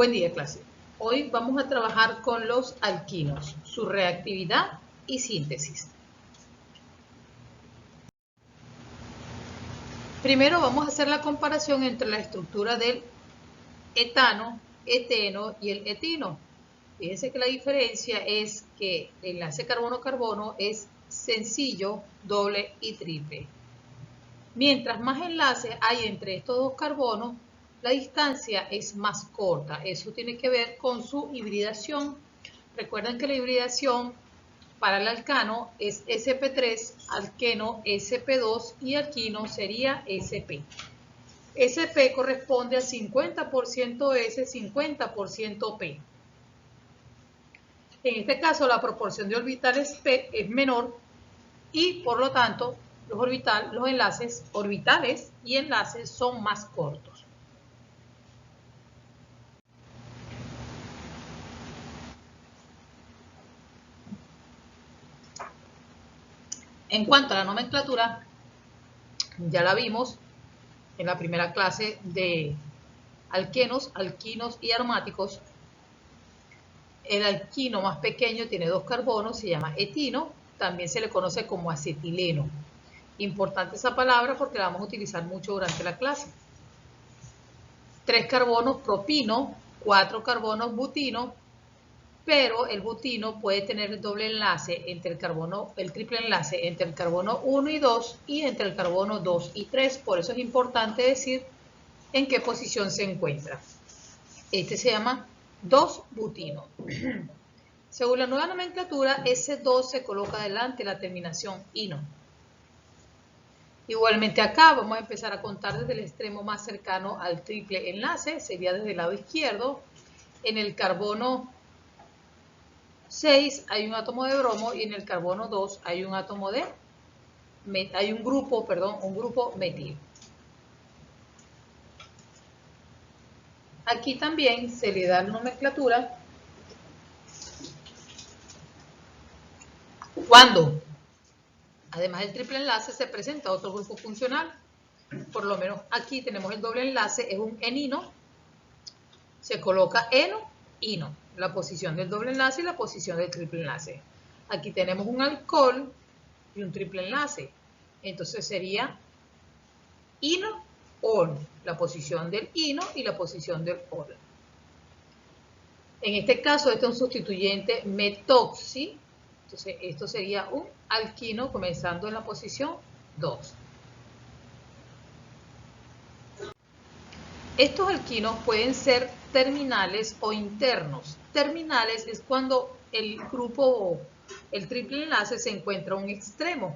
Buen día, clase. Hoy vamos a trabajar con los alquinos, su reactividad y síntesis. Primero vamos a hacer la comparación entre la estructura del etano, eteno y el etino. Fíjense que la diferencia es que el enlace carbono-carbono es sencillo, doble y triple. Mientras más enlaces hay entre estos dos carbonos, la distancia es más corta. Eso tiene que ver con su hibridación. Recuerden que la hibridación para el alcano es sp3, alqueno sp2 y alquino sería sp. Sp corresponde a 50% S, 50% P. En este caso la proporción de orbitales P es menor y por lo tanto los enlaces orbitales y enlaces son más cortos. En cuanto a la nomenclatura, ya la vimos en la primera clase de alquenos, alquinos y aromáticos. El alquino más pequeño tiene 2 carbonos, se llama etino, también se le conoce como acetileno. Importante esa palabra porque la vamos a utilizar mucho durante la clase. 3 carbonos propino, 4 carbonos butino, pero el butino puede tener el doble enlace entre el triple enlace entre el carbono 1 y 2 y entre el carbono 2 y 3. Por eso es importante decir en qué posición se encuentra. Este se llama 2-butino. Según la nueva nomenclatura, ese 2 se coloca delante de la terminación ino. Igualmente acá vamos a empezar a contar desde el extremo más cercano al triple enlace, sería desde el lado izquierdo. En el carbono 6 hay un átomo de bromo y en el carbono 2 hay un átomo de un grupo metil. Aquí también se le da la nomenclatura cuando además del triple enlace se presenta otro grupo funcional. Por lo menos aquí tenemos el doble enlace, es un enino, se coloca eno, ino, la posición del doble enlace y la posición del triple enlace. Aquí tenemos un alcohol y un triple enlace, entonces sería ino, ol, la posición del ino y la posición del ol. En este caso, este es un sustituyente metoxi, entonces esto sería un alquino comenzando en la posición 2. Estos alquinos pueden ser terminales o internos. Terminales es cuando el triple enlace se encuentra a un extremo.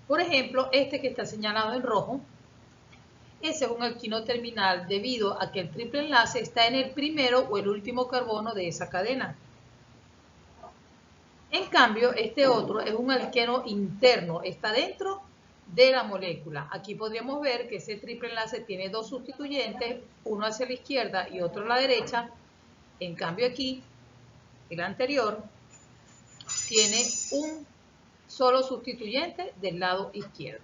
Por ejemplo, este que está señalado en rojo, ese es un alquino terminal debido a que el triple enlace está en el primero o el último carbono de esa cadena. En cambio, este otro es un alqueno interno, está dentro de la molécula. Aquí podríamos ver que ese triple enlace tiene 2 sustituyentes, uno hacia la izquierda y otro a la derecha. En cambio aquí, el anterior, tiene un solo sustituyente del lado izquierdo.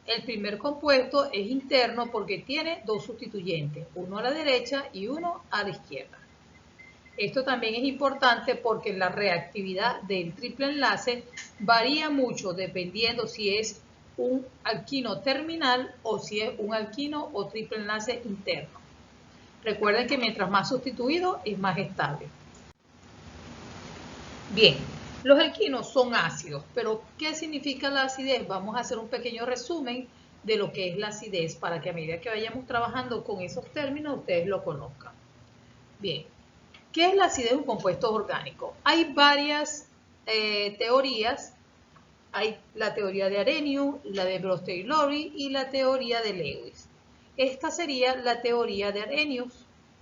El primer compuesto es interno porque tiene 2 sustituyentes, uno a la derecha y uno a la izquierda. Esto también es importante porque la reactividad del triple enlace varía mucho dependiendo si es un alquino terminal o si es un alquino o triple enlace interno. Recuerden que mientras más sustituido es más estable. Bien, los alquinos son ácidos, pero ¿qué significa la acidez? Vamos a hacer un pequeño resumen de lo que es la acidez para que a medida que vayamos trabajando con esos términos ustedes lo conozcan. Bien. ¿Qué es la acidez de un compuesto orgánico? Hay varias teorías. Hay la teoría de Arrhenius, la de Brostey-Lowry y la teoría de Lewis. Esta sería la teoría de Arrhenius,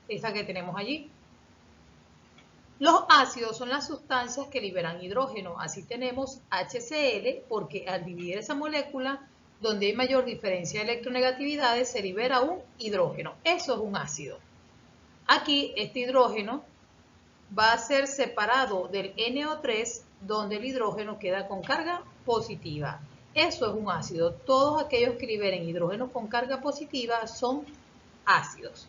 esta que tenemos allí. Los ácidos son las sustancias que liberan hidrógeno. Así tenemos HCl porque al dividir esa molécula, donde hay mayor diferencia de electronegatividades, se libera un hidrógeno. Eso es un ácido. Aquí este hidrógeno va a ser separado del NO3, donde el hidrógeno queda con carga positiva. Eso es un ácido. Todos aquellos que liberen hidrógeno con carga positiva son ácidos.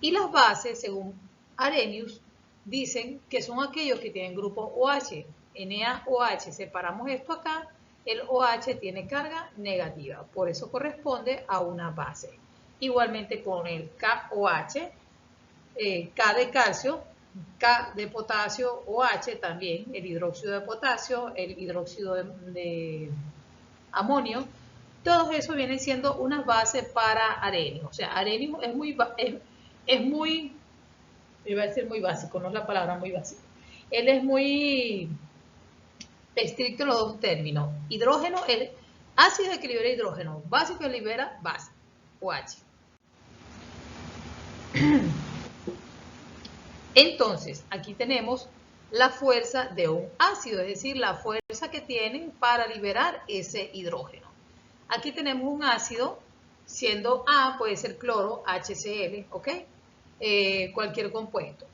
Y las bases, según Arrhenius, dicen que son aquellos que tienen grupo OH, NaOH. Separamos esto acá, el OH tiene carga negativa, por eso corresponde a una base. Igualmente con el KOH, K de calcio, K de potasio, OH también, el hidróxido de potasio, el hidróxido de amonio, todos esos vienen siendo unas bases para Arrhenius. O sea, Arrhenius es muy, iba a decir muy básico, no es la palabra muy básico. Él es muy estricto en los dos términos. Hidrógeno, el ácido que libera hidrógeno, básico que libera base, OH. Entonces, aquí tenemos la fuerza de un ácido, es decir, la fuerza que tienen para liberar ese hidrógeno. Aquí tenemos un ácido, siendo A, puede ser cloro, HCl, ¿ok? Cualquier compuesto.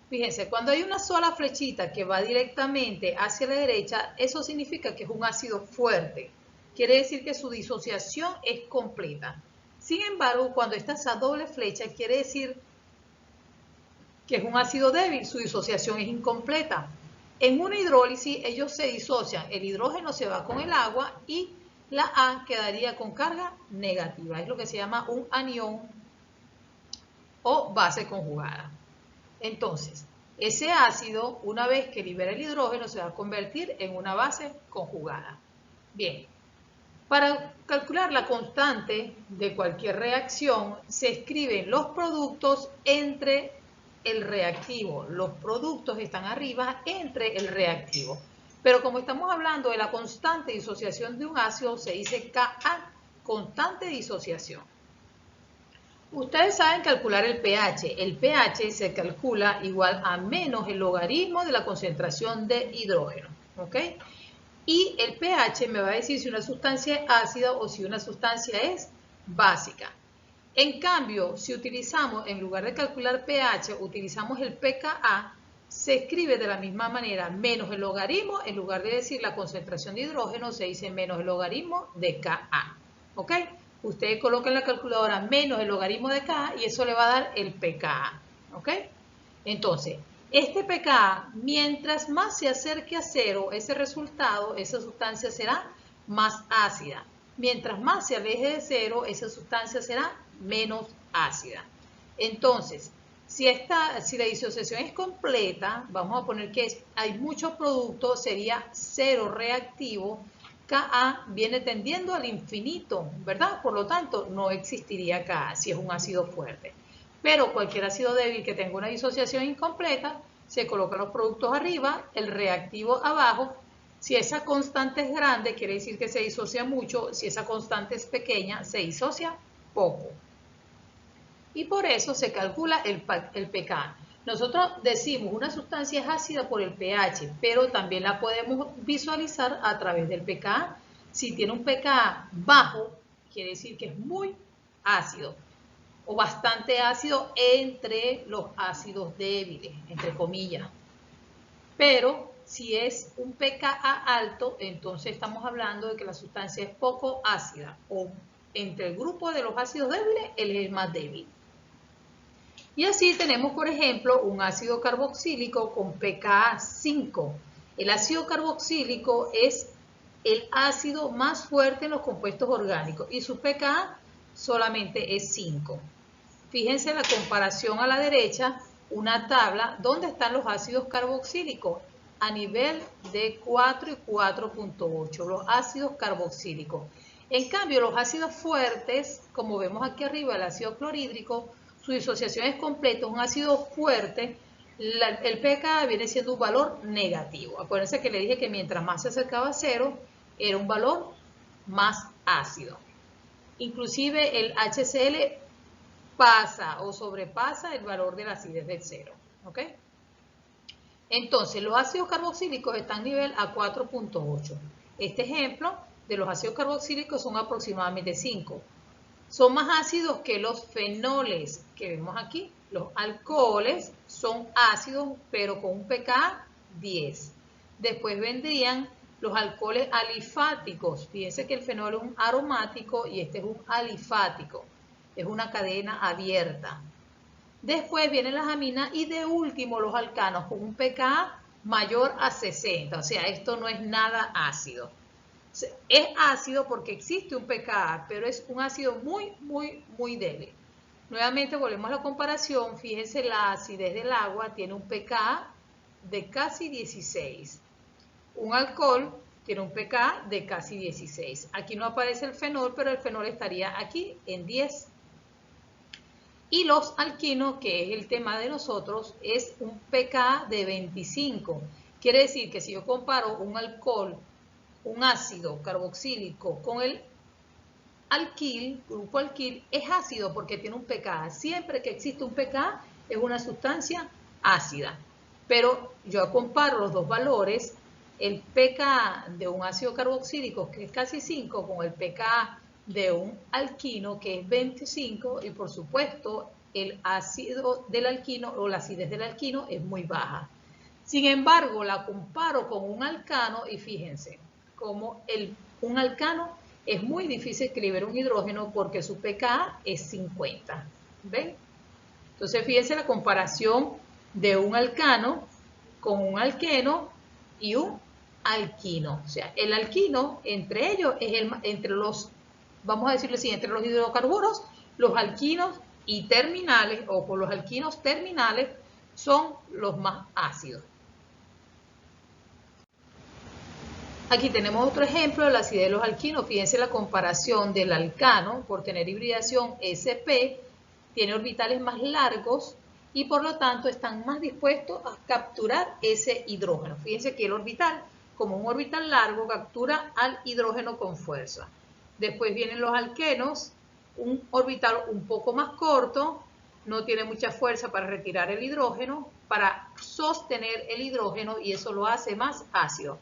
Fíjense, cuando hay una sola flechita que va directamente hacia la derecha, eso significa que es un ácido fuerte. Quiere decir que su disociación es completa. Sin embargo, cuando está esa doble flecha, quiere decir que es un ácido débil, su disociación es incompleta. En una hidrólisis ellos se disocian, el hidrógeno se va con el agua y la A quedaría con carga negativa, es lo que se llama un anión o base conjugada. Entonces, ese ácido, una vez que libera el hidrógeno, se va a convertir en una base conjugada. Bien, para calcular la constante de cualquier reacción, se escriben los productos entre el reactivo. Los productos están arriba entre el reactivo. Pero como estamos hablando de la constante de disociación de un ácido, se dice Ka, constante de disociación. Ustedes saben calcular el pH. El pH se calcula igual a menos el logaritmo de la concentración de hidrógeno. ¿Ok? Y el pH me va a decir si una sustancia es ácida o si una sustancia es básica. En cambio, si utilizamos, en lugar de calcular pH, utilizamos el pKa, se escribe de la misma manera, menos el logaritmo, en lugar de decir la concentración de hidrógeno, se dice menos el logaritmo de Ka. ¿Ok? Ustedes colocan en la calculadora menos el logaritmo de Ka y eso le va a dar el pKa. ¿Ok? Entonces, este pKa, mientras más se acerque a cero, ese resultado, esa sustancia será más ácida. Mientras más se aleje de cero, esa sustancia será menos ácida. Entonces, si la disociación es completa, vamos a poner que hay muchos productos, sería cero reactivo, Ka viene tendiendo al infinito, ¿verdad? Por lo tanto, no existiría Ka si es un ácido fuerte. Pero cualquier ácido débil que tenga una disociación incompleta, se colocan los productos arriba, el reactivo abajo. Si esa constante es grande, quiere decir que se disocia mucho. Si esa constante es pequeña, se disocia poco. Y por eso se calcula el pKa. Nosotros decimos una sustancia es ácida por el pH, pero también la podemos visualizar a través del pKa. Si tiene un pKa bajo, quiere decir que es muy ácido o bastante ácido entre los ácidos débiles, entre comillas. Pero si es un pKa alto, entonces estamos hablando de que la sustancia es poco ácida o entre el grupo de los ácidos débiles, él es el más débil. Y así tenemos, por ejemplo, un ácido carboxílico con pKa 5. El ácido carboxílico es el ácido más fuerte en los compuestos orgánicos y su pKa solamente es 5. Fíjense la comparación a la derecha, una tabla donde están los ácidos carboxílicos a nivel de 4 y 4.8, los ácidos carboxílicos. En cambio, los ácidos fuertes, como vemos aquí arriba, el ácido clorhídrico, su disociación es completa, un ácido fuerte, el pKa viene siendo un valor negativo. Acuérdense que le dije que mientras más se acercaba a cero, era un valor más ácido. Inclusive el HCl pasa o sobrepasa el valor de la acidez del cero. ¿Ok? Entonces, los ácidos carboxílicos están a nivel a 4.8. Este ejemplo de los ácidos carboxílicos son aproximadamente 5. Son más ácidos que los fenoles que vemos aquí. Los alcoholes son ácidos, pero con un pKa 10. Después vendrían los alcoholes alifáticos. Fíjense que el fenol es un aromático y este es un alifático. Es una cadena abierta. Después vienen las aminas y de último los alcanos con un pKa mayor a 60. O sea, esto no es nada ácido. Es ácido porque existe un pKa, pero es un ácido muy débil. Nuevamente volvemos a la comparación. Fíjense, la acidez del agua tiene un pKa de casi 16. Un alcohol tiene un pKa de casi 16. Aquí no aparece el fenol, pero el fenol estaría aquí en 10. Y los alquinos, que es el tema de nosotros, es un pKa de 25. Quiere decir que si yo comparo un alcohol, un ácido carboxílico con el alquil, grupo alquil, es ácido porque tiene un pKa. Siempre que existe un pKa es una sustancia ácida. Pero yo comparo los dos valores, el pKa de un ácido carboxílico, que es casi 5, con el pKa de un alquino, que es 25, y por supuesto el ácido del alquino o la acidez del alquino es muy baja. Sin embargo, la comparo con un alcano y fíjense, como un alcano es muy difícil que libere un hidrógeno porque su pKa es 50. ¿Ven? Entonces, fíjense la comparación de un alcano con un alqueno y un alquino. O sea, el alquino entre ellos es entre los, vamos a decirlo así, entre los hidrocarburos, los alquinos y terminales, o con los alquinos terminales, son los más ácidos. Aquí tenemos otro ejemplo de la acidez de los alquinos. Fíjense la comparación del alcano por tener hibridación sp, tiene orbitales más largos y por lo tanto están más dispuestos a capturar ese hidrógeno. Fíjense que el orbital, como un orbital largo, captura al hidrógeno con fuerza. Después vienen los alquenos, un orbital un poco más corto, no tiene mucha fuerza para retirar el hidrógeno, para sostener el hidrógeno y eso lo hace más ácido.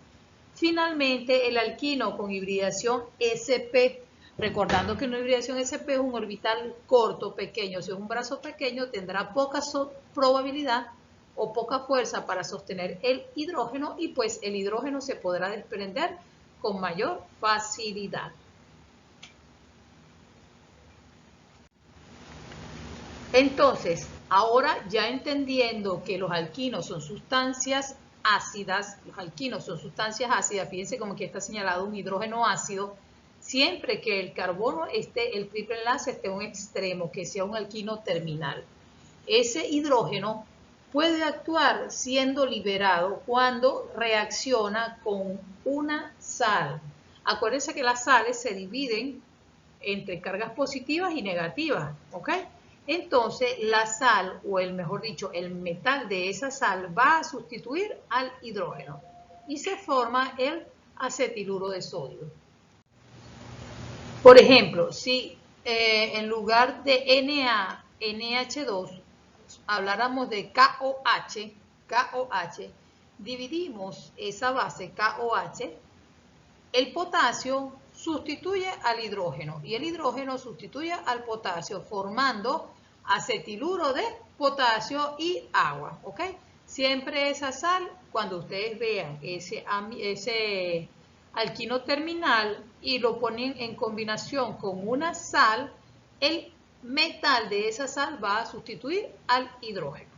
Finalmente, el alquino con hibridación sp, recordando que una hibridación sp es un orbital corto, pequeño. Si es un brazo pequeño, tendrá poca probabilidad o poca fuerza para sostener el hidrógeno y pues el hidrógeno se podrá desprender con mayor facilidad. Entonces, ahora ya entendiendo que los alquinos son sustancias ácidas, los alquinos son sustancias ácidas, fíjense como aquí está señalado un hidrógeno ácido, siempre que el carbono esté, el triple enlace esté en un extremo, que sea un alquino terminal. Ese hidrógeno puede actuar siendo liberado cuando reacciona con una sal. Acuérdense que las sales se dividen entre cargas positivas y negativas, ¿ok? Entonces, la sal, o mejor dicho, el metal de esa sal va a sustituir al hidrógeno y se forma el acetiluro de sodio. Por ejemplo, si en lugar de NH2 habláramos de KOH, dividimos esa base KOH, el potasio sustituye al hidrógeno y el hidrógeno sustituye al potasio formando acetiluro de potasio y agua, ¿ok? Siempre esa sal, cuando ustedes vean ese alquino terminal y lo ponen en combinación con una sal, el metal de esa sal va a sustituir al hidrógeno.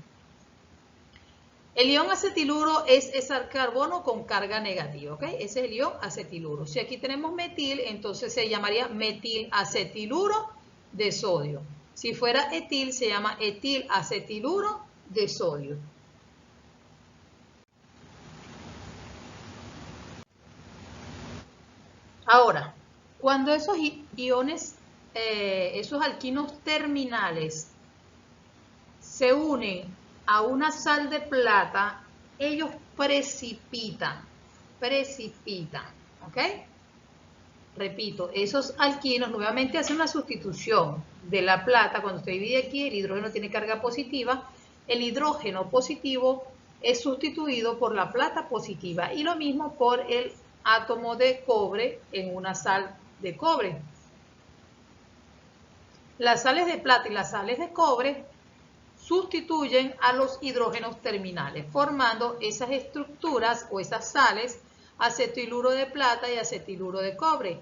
El ion acetiluro es ese carbono con carga negativa, ¿ok? Ese es el ion acetiluro. Si aquí tenemos metil, entonces se llamaría metilacetiluro de sodio. Si fuera etil, se llama etilacetiluro de sodio. Ahora, cuando esos iones, esos alquinos terminales se unen a una sal de plata, ellos precipitan, ¿ok? Repito, esos alquinos nuevamente hacen una sustitución de la plata. Cuando se divide aquí, el hidrógeno tiene carga positiva, el hidrógeno positivo es sustituido por la plata positiva y lo mismo por el átomo de cobre en una sal de cobre. Las sales de plata y las sales de cobre sustituyen a los hidrógenos terminales, formando esas estructuras o esas sales, acetiluro de plata y acetiluro de cobre.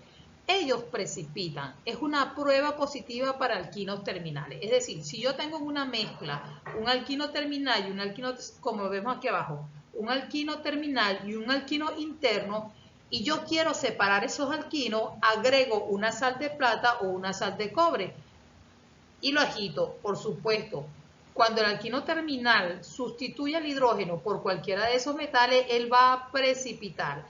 ellos precipitan. Es una prueba positiva para alquinos terminales. Es decir, si yo tengo una mezcla, un alquino terminal y un alquino, como vemos aquí abajo, un alquino terminal y un alquino interno, y yo quiero separar esos alquinos, agrego una sal de plata o una sal de cobre y lo agito, por supuesto. Cuando el alquino terminal sustituye al hidrógeno por cualquiera de esos metales, él va a precipitar.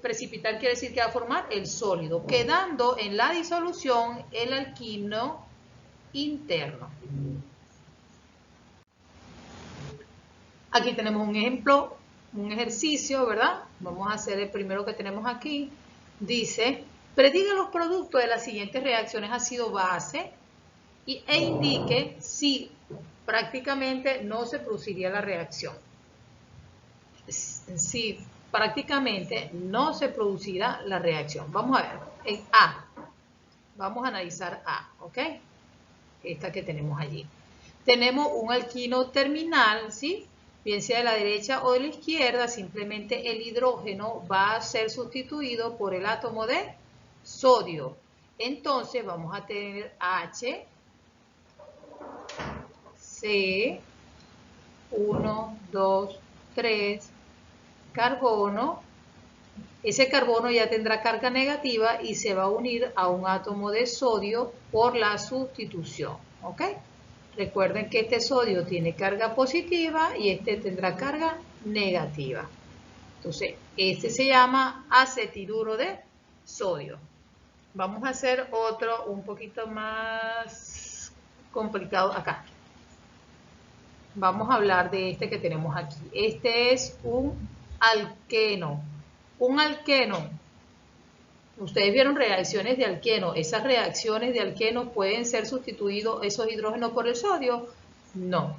Precipitar quiere decir que va a formar el sólido, quedando en la disolución el alquino interno. Aquí tenemos un ejemplo, un ejercicio, ¿verdad? Vamos a hacer el primero que tenemos aquí. Dice, prediga los productos de las siguientes reacciones ácido-base e indique si prácticamente no se produciría la reacción. Si prácticamente no se producirá la reacción. Vamos a ver, en A. Vamos a analizar A, ¿ok? Esta que tenemos allí. Tenemos un alquino terminal, ¿sí? Bien sea de la derecha o de la izquierda, simplemente el hidrógeno va a ser sustituido por el átomo de sodio. Entonces vamos a tener H, C, 1, 2, 3, carbono. Ese carbono ya tendrá carga negativa y se va a unir a un átomo de sodio por la sustitución, ¿ok? Recuerden que este sodio tiene carga positiva y este tendrá carga negativa. Entonces, este se llama acetiluro de sodio. Vamos a hacer otro un poquito más complicado acá. Vamos a hablar de este que tenemos aquí. Este es un alqueno. Un alqueno. Ustedes vieron reacciones de alqueno. ¿Esas reacciones de alqueno pueden ser sustituidos esos hidrógenos por el sodio? No.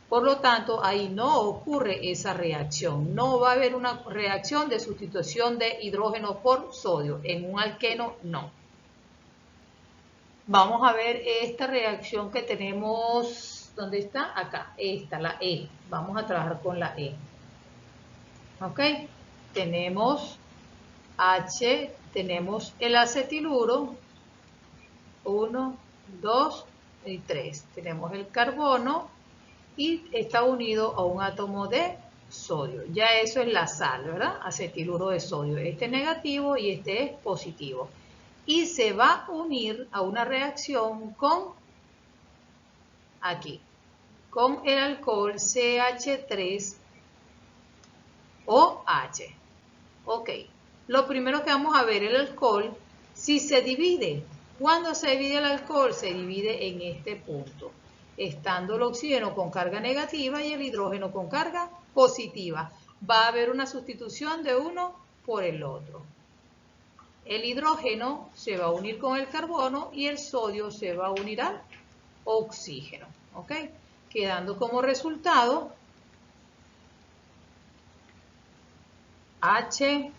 Por lo tanto, ahí no ocurre esa reacción. No va a haber una reacción de sustitución de hidrógeno por sodio. En un alqueno, no. Vamos a ver esta reacción que tenemos. ¿Dónde está? Acá. Esta, la E. Vamos a trabajar con la E. ¿Ok? Tenemos H, tenemos el acetiluro, 1, 2 y 3. Tenemos el carbono y está unido a un átomo de sodio. Ya eso es la sal, ¿verdad? Acetiluro de sodio. Este es negativo y este es positivo. Y se va a unir a una reacción con, aquí, con el alcohol CH3OH. Ok. Lo primero que vamos a ver, el alcohol, si se divide. ¿Cuándo se divide el alcohol? Se divide en este punto, estando el oxígeno con carga negativa y el hidrógeno con carga positiva. Va a haber una sustitución de uno por el otro. El hidrógeno se va a unir con el carbono y el sodio se va a unir al oxígeno. ¿Ok? Quedando como resultado H,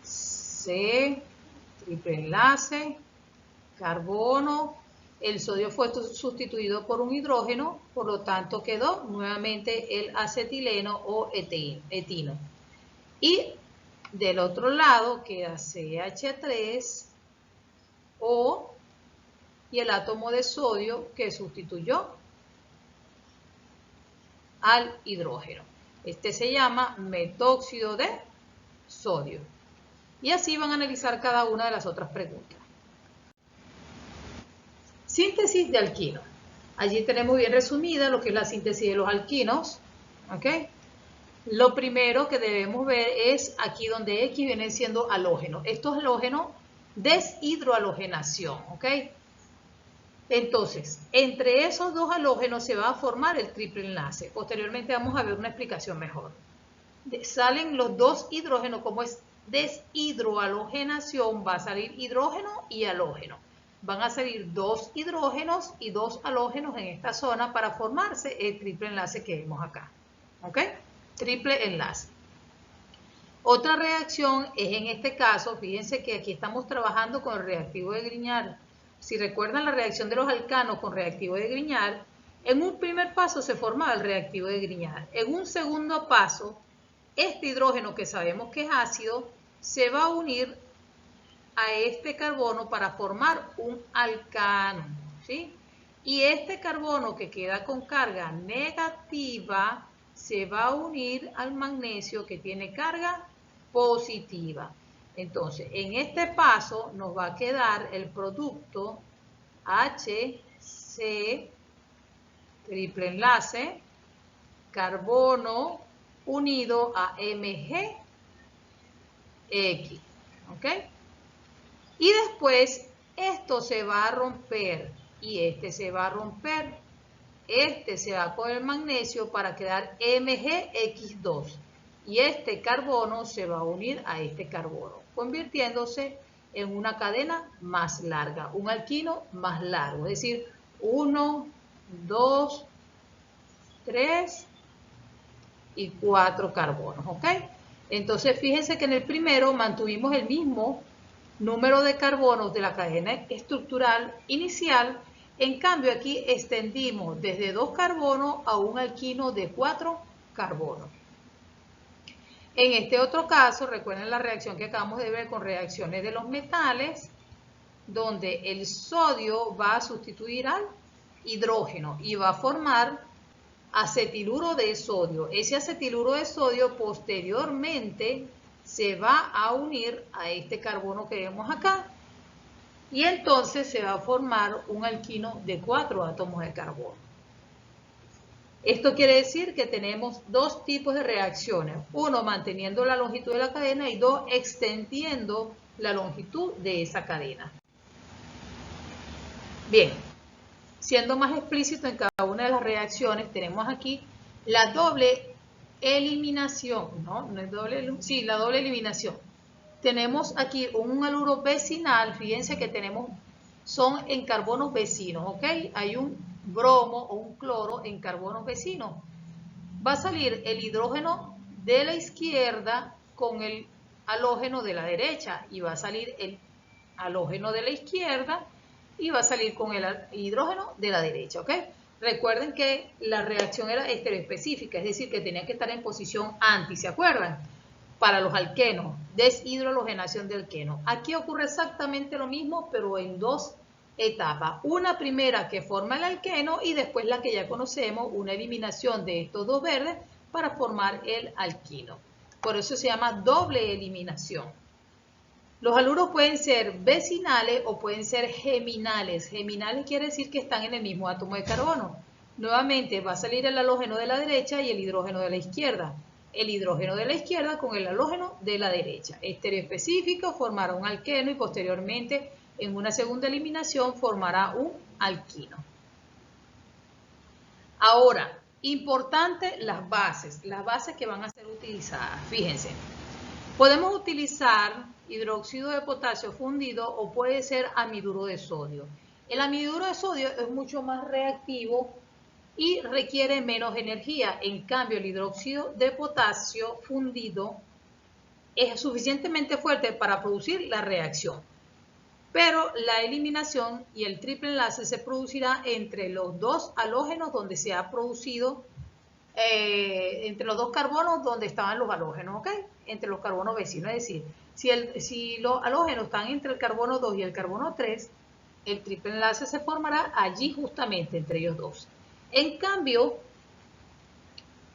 C, triple enlace, carbono, el sodio fue sustituido por un hidrógeno, por lo tanto quedó nuevamente el acetileno o etino. Y del otro lado queda CH3O y el átomo de sodio que sustituyó al hidrógeno. Este se llama metóxido de sodio. Y así van a analizar cada una de las otras preguntas. Síntesis de alquino. Allí tenemos bien resumida lo que es la síntesis de los alquinos. ¿Ok? Lo primero que debemos ver es aquí donde X viene siendo halógeno. Esto es halógeno, deshidrohalogenación. ¿Ok? Entonces, entre esos dos halógenos se va a formar el triple enlace. Posteriormente vamos a ver una explicación mejor. Salen los dos hidrógenos, como es deshidrohalogenación, va a salir hidrógeno y halógeno. Van a salir dos hidrógenos y dos halógenos en esta zona para formarse el triple enlace que vemos acá. ¿Ok? Triple enlace. Otra reacción es en este caso, fíjense que aquí estamos trabajando con el reactivo de Grignard. Si recuerdan la reacción de los alcanos con reactivo de Grignard, en un primer paso se formaba el reactivo de Grignard. En un segundo paso, este hidrógeno que sabemos que es ácido se va a unir a este carbono para formar un alcano, ¿sí? Y este carbono que queda con carga negativa se va a unir al magnesio que tiene carga positiva. Entonces, en este paso nos va a quedar el producto HC, triple enlace, carbono unido a MgX, ¿ok? Y después esto se va a romper y este se va a romper. Este se va con el magnesio para quedar MgX2 y este carbono se va a unir a este carbono, convirtiéndose en una cadena más larga, un alquino más largo, es decir, 1, 2, 3 y 4 carbonos, ¿ok? Entonces fíjense que en el primero mantuvimos el mismo número de carbonos de la cadena estructural inicial. En cambio aquí extendimos desde 2 carbonos a un alquino de 4 carbonos. En este otro caso, recuerden la reacción que acabamos de ver con reacciones de los metales, donde el sodio va a sustituir al hidrógeno y va a formar acetiluro de sodio. Ese acetiluro de sodio posteriormente se va a unir a este carbono que vemos acá y entonces se va a formar un alquino de 4 átomos de carbono. Esto quiere decir que tenemos dos tipos de reacciones, uno manteniendo la longitud de la cadena y dos extendiendo la longitud de esa cadena. Bien, siendo más explícito en cada una de las reacciones, tenemos aquí la doble eliminación, ¿no? No es doble, sí, la doble eliminación. Tenemos aquí un haluro vecinal, fíjense que tenemos, son en carbonos vecinos, ¿ok? Hay un bromo o un cloro en carbonos vecinos. Va a salir el hidrógeno de la izquierda con el halógeno de la derecha y va a salir el halógeno de la izquierda y va a salir con el hidrógeno de la derecha, ¿ok? Recuerden que la reacción era estereoespecífica, es decir, que tenía que estar en posición anti, ¿se acuerdan? Para los alquenos, deshidrohalogenación de alqueno. Aquí ocurre exactamente lo mismo, pero en dos etapas. Una primera que forma el alqueno y después la que ya conocemos, una eliminación de estos dos verdes para formar el alquino. Por eso se llama doble eliminación. Los haluros pueden ser vecinales o pueden ser geminales. Geminales quiere decir que están en el mismo átomo de carbono. Nuevamente va a salir el halógeno de la derecha y el hidrógeno de la izquierda. El hidrógeno de la izquierda con el halógeno de la derecha. Estereoespecífico formará un alqueno y posteriormente en una segunda eliminación formará un alquino. Ahora, importante las bases que van a ser utilizadas. Fíjense, podemos utilizar hidróxido de potasio fundido o puede ser amiduro de sodio. El amiduro de sodio es mucho más reactivo y requiere menos energía. En cambio, el hidróxido de potasio fundido es suficientemente fuerte para producir la reacción. Pero la eliminación y el triple enlace se producirá entre los dos halógenos donde se ha producido, entre los dos carbonos donde estaban los halógenos, ¿ok? Entre los carbonos vecinos. Es decir, si los halógenos están entre el carbono 2 y el carbono 3, el triple enlace se formará allí justamente entre ellos dos. En cambio,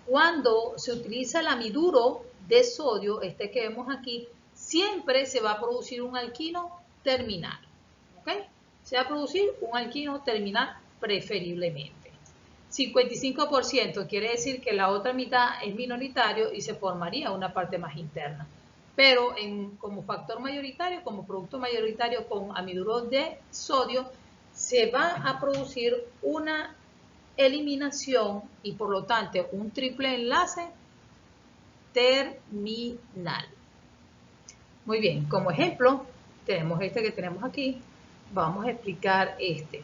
cuando se utiliza el amiduro de sodio, este que vemos aquí, siempre se va a producir un alquino terminal, ¿ok? Se va a producir un alquino terminal preferiblemente. 55% quiere decir que la otra mitad es minoritario y se formaría una parte más interna. Pero como factor mayoritario, como producto mayoritario con amiduro de sodio, se va a producir una eliminación y por lo tanto un triple enlace terminal. Muy bien, como ejemplo tenemos este que tenemos aquí. Vamos a explicar este.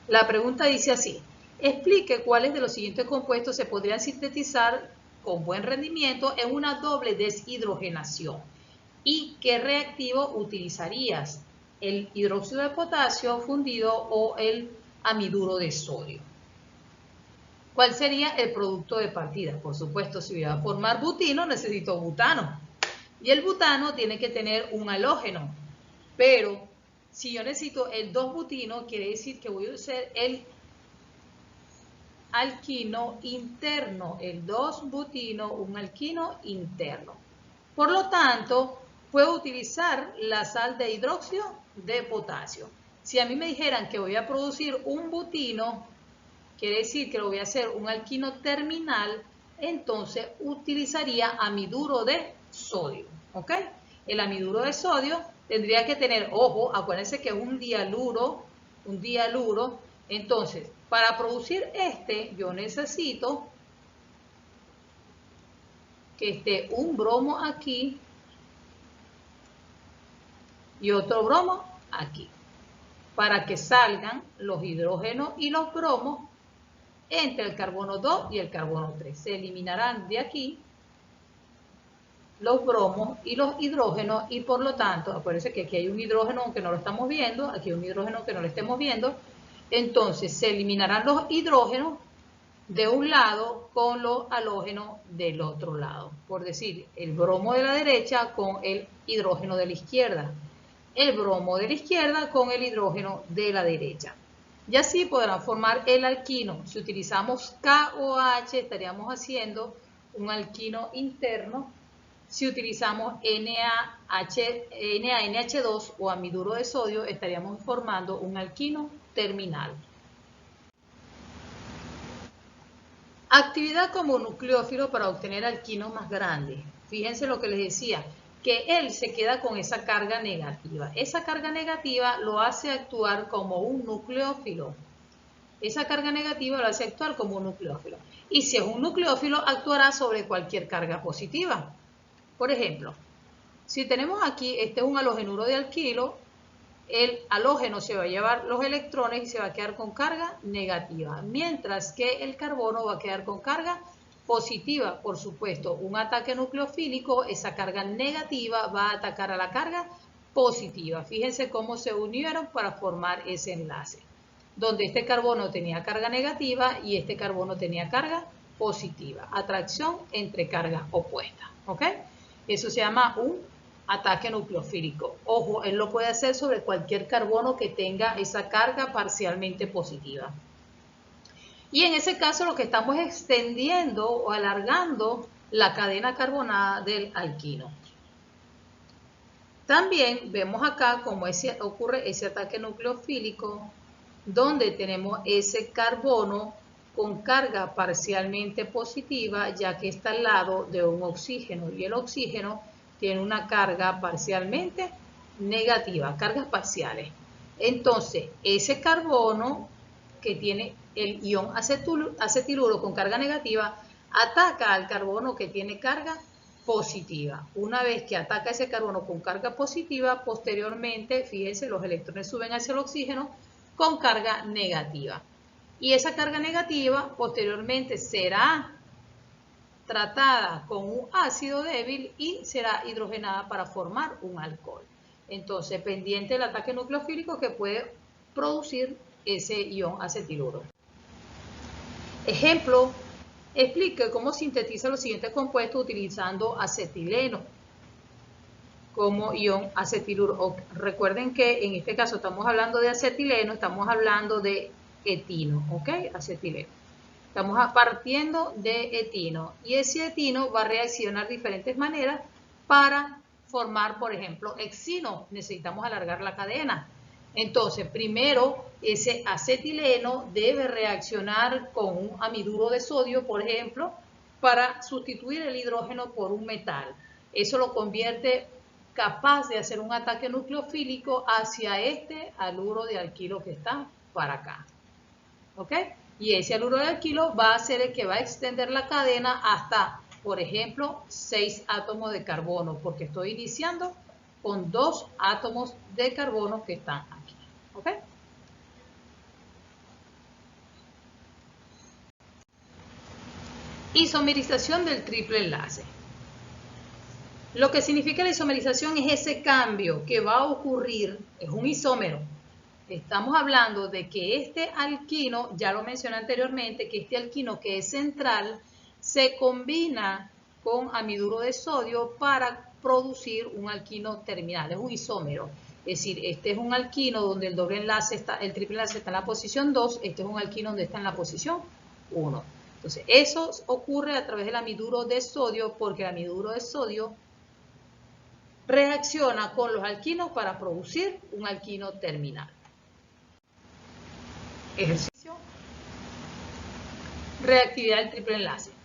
La pregunta dice así: explique cuáles de los siguientes compuestos se podrían sintetizar con buen rendimiento en una doble deshidrogenación y qué reactivo utilizarías, el hidróxido de potasio fundido o el amiduro de sodio. ¿Cuál sería el producto de partida? Por supuesto, si voy a formar butino, necesito butano. Y el butano tiene que tener un halógeno. Pero si yo necesito el 2-butino, quiere decir que voy a usar el alquino interno, el 2-butino, un alquino interno. Por lo tanto, puedo utilizar la sal de hidróxido de potasio. Si a mí me dijeran que voy a producir un butino, quiere decir que lo voy a hacer un alquino terminal, entonces utilizaría amiduro de sodio, ¿ok? El amiduro de sodio tendría que tener, ojo, acuérdense que es un dialuro, entonces, para producir este, yo necesito que esté un bromo aquí y otro bromo aquí, para que salgan los hidrógenos y los bromos entre el carbono 2 y el carbono 3. Se eliminarán de aquí los bromos y los hidrógenos y por lo tanto, acuérdense que aquí hay un hidrógeno aunque no lo estamos viendo, aquí hay un hidrógeno aunque no lo estemos viendo, entonces se eliminarán los hidrógenos de un lado con los halógenos del otro lado. Por decir, el bromo de la derecha con el hidrógeno de la izquierda, el bromo de la izquierda con el hidrógeno de la derecha. Y así podrán formar el alquino. Si utilizamos KOH estaríamos haciendo un alquino interno. Si utilizamos NaNH2 o amiduro de sodio estaríamos formando un alquino terminal. Actividad como nucleófilo para obtener alquinos más grandes. Fíjense lo que les decía, que él se queda con esa carga negativa. Esa carga negativa lo hace actuar como un nucleófilo. Esa carga negativa lo hace actuar como un nucleófilo. Y si es un nucleófilo, actuará sobre cualquier carga positiva. Por ejemplo, si tenemos aquí, este es un halogenuro de alquilo, el halógeno se va a llevar los electrones y se va a quedar con carga negativa, mientras que el carbono va a quedar con carga positiva. Por supuesto, un ataque nucleofílico, esa carga negativa va a atacar a la carga positiva. Fíjense cómo se unieron para formar ese enlace, donde este carbono tenía carga negativa y este carbono tenía carga positiva. Atracción entre cargas opuestas, ¿ok? Eso se llama un ataque nucleofílico. Ojo, él lo puede hacer sobre cualquier carbono que tenga esa carga parcialmente positiva. Y en ese caso lo que estamos es extendiendo o alargando la cadena carbonada del alquino. También vemos acá cómo ocurre ese ataque nucleofílico, donde tenemos ese carbono con carga parcialmente positiva, ya que está al lado de un oxígeno, y el oxígeno tiene una carga parcialmente negativa, cargas parciales. Entonces, ese carbono que tiene el ion acetiluro con carga negativa, ataca al carbono que tiene carga positiva. Una vez que ataca ese carbono con carga positiva, posteriormente, fíjense, los electrones suben hacia el oxígeno con carga negativa. Y esa carga negativa posteriormente será tratada con un ácido débil y será hidrogenada para formar un alcohol. Entonces, pendiente del ataque nucleofílico que puede producir ese ion acetiluro. Ejemplo, explique cómo sintetiza los siguientes compuestos utilizando acetileno como ion acetiluro. Recuerden que en este caso estamos hablando de acetileno, estamos hablando de etino, ¿ok? Acetileno. Estamos partiendo de etino y ese etino va a reaccionar de diferentes maneras para formar, por ejemplo, hexino. Necesitamos alargar la cadena. Entonces, primero, ese acetileno debe reaccionar con un amiduro de sodio, por ejemplo, para sustituir el hidrógeno por un metal. Eso lo convierte capaz de hacer un ataque nucleofílico hacia este haluro de alquilo que está para acá. ¿Ok? Y ese haluro de alquilo va a ser el que va a extender la cadena hasta, por ejemplo, 6 átomos de carbono, porque estoy iniciando con 2 átomos de carbono que están aquí. ¿Ok? Isomerización del triple enlace. Lo que significa la isomerización es ese cambio que va a ocurrir, es un isómero. Estamos hablando de que este alquino, ya lo mencioné anteriormente, que este alquino que es central se combina con amiduro de sodio para producir un alquino terminal, es un isómero. Es decir, este es un alquino donde el doble enlace está, el triple enlace está en la posición 2, este es un alquino donde está en la posición 1. Entonces, eso ocurre a través del amiduro de sodio, porque el amiduro de sodio reacciona con los alquinos para producir un alquino terminal. Ejercicio. Reactividad del triple enlace.